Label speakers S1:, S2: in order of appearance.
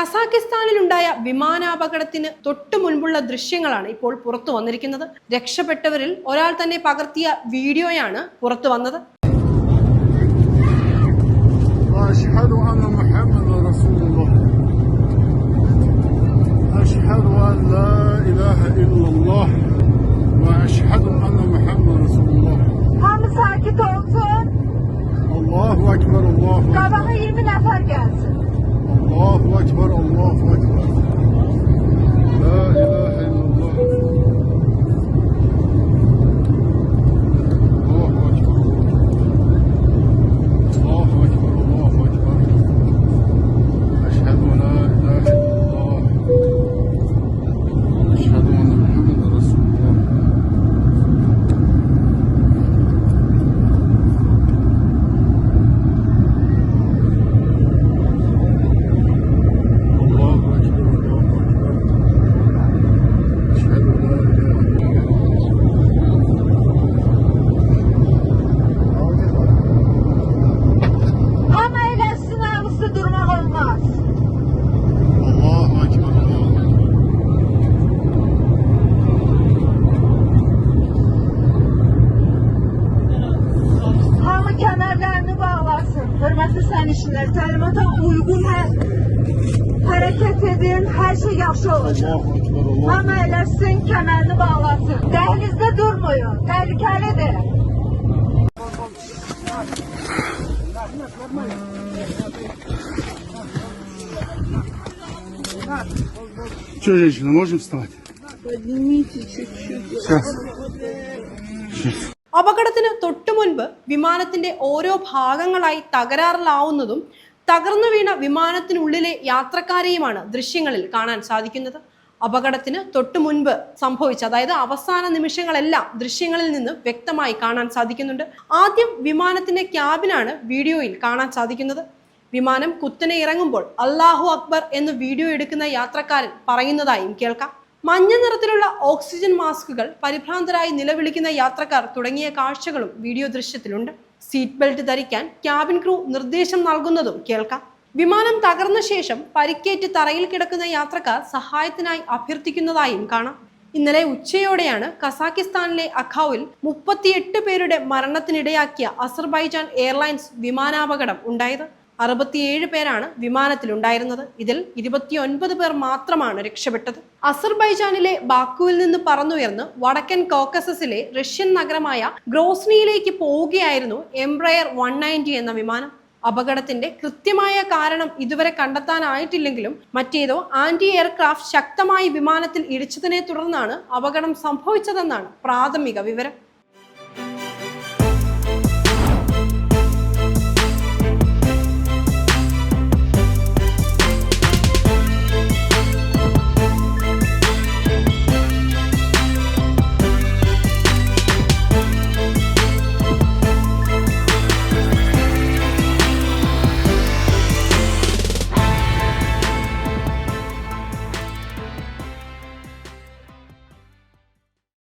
S1: കസാക്കിസ്ഥാനിലുണ്ടായ വിമാനാപകടത്തിന് തൊട്ടു മുൻപുള്ള ദൃശ്യങ്ങളാണ് ഇപ്പോൾ പുറത്തു വന്നിരിക്കുന്നത്. രക്ഷപ്പെട്ടവരിൽ ഒരാൾ തന്നെ പകർത്തിയ വീഡിയോയാണ് പുറത്തു വന്നത്.
S2: Allahu Ekber, Allahu Ekber.
S3: Qabağa 20 nəfər gəlsin.
S2: Allahu Ekber, Allahu Ekber. La ilahe illallah. Allahu Ekber, Allahu Ekber, Allahu Ekber. Eşhedü en la ilahe illallah. Eşhedü enne Muhammeden Resulullah.
S3: Hörmətli sərnişinlər, təlimata uyğun hərəkət edin, hər şey yaxşı olacaq. Hamı eləsin, kəmərini bağlasın. Dəhlizdə durmayın, təhlükəlidir.
S2: Что, женщина, можем вставать?
S3: Поднимите чуть-чуть.
S2: Сейчас.
S1: അപകടത്തിന് തൊട്ടു മുൻപ് വിമാനത്തിന്റെ ഓരോ ഭാഗങ്ങളായി തകരാറിലാവുന്നതും തകർന്നു വീണ വിമാനത്തിനുള്ളിലെ യാത്രക്കാരെയുമാണ് ദൃശ്യങ്ങളിൽ കാണാൻ സാധിക്കുന്നത്. അപകടത്തിന് തൊട്ടു മുൻപ് സംഭവിച്ച, അതായത് അവസാന നിമിഷങ്ങളെല്ലാം ദൃശ്യങ്ങളിൽ നിന്ന് വ്യക്തമായി കാണാൻ സാധിക്കുന്നുണ്ട്. ആദ്യം വിമാനത്തിന്റെ ക്യാബിനാണ് വീഡിയോയിൽ കാണാൻ സാധിക്കുന്നത്. വിമാനം കുത്തനെ ഇറങ്ങുമ്പോൾ അല്ലാഹു അക്ബർ എന്ന് വീഡിയോ എടുക്കുന്ന യാത്രക്കാരൻ പറയുന്നതായും കേൾക്കാം. മഞ്ഞ നിറത്തിലുള്ള ഓക്സിജൻ മാസ്കുകൾ, പരിഭ്രാന്തരായി നിലവിളിക്കുന്ന യാത്രക്കാർ തുടങ്ങിയ കാഴ്ചകളും വീഡിയോ ദൃശ്യത്തിലുണ്ട്. സീറ്റ് ബെൽറ്റ് ധരിക്കാൻ ക്യാബിൻ ക്രൂ നിർദ്ദേശം നൽകുന്നതും കേൾക്കാം. വിമാനം തകർന്ന ശേഷം പരിക്കേറ്റ് തറയിൽ കിടക്കുന്ന യാത്രക്കാർ സഹായത്തിനായി അഭ്യർത്ഥിക്കുന്നതായും കാണാം. ഇന്നലെ ഉച്ചയോടെയാണ് കസാക്കിസ്ഥാനിലെ അഖാവിൽ 38 പേരുടെ മരണത്തിനിടയാക്കിയ അസർബൈജാൻ എയർലൈൻസ് വിമാനാപകടം ഉണ്ടായത്. 67 പേരാണ് വിമാനത്തിലുണ്ടായിരുന്നത്. ഇതിൽ 29 പേർ മാത്രമാണ് രക്ഷപ്പെട്ടത്. അസർബൈജാനിലെ ബാക്കുവിൽ നിന്ന് പറന്നുയർന്ന് വടക്കൻ കോക്കസസിലെ റഷ്യൻ നഗരമായ ഗ്രോസ്നിയിലേക്ക് പോവുകയായിരുന്നു എംബ്രയർ 190 എന്ന വിമാനം. അപകടത്തിന്റെ കൃത്യമായ കാരണം ഇതുവരെ കണ്ടെത്താനായിട്ടില്ലെങ്കിലും മറ്റേതോ ആന്റി എയർക്രാഫ്റ്റ് ശക്തമായി വിമാനത്തിൽ ഇടിച്ചതിനെ തുടർന്നാണ് അപകടം സംഭവിച്ചതെന്നാണ് പ്രാഥമിക വിവരം.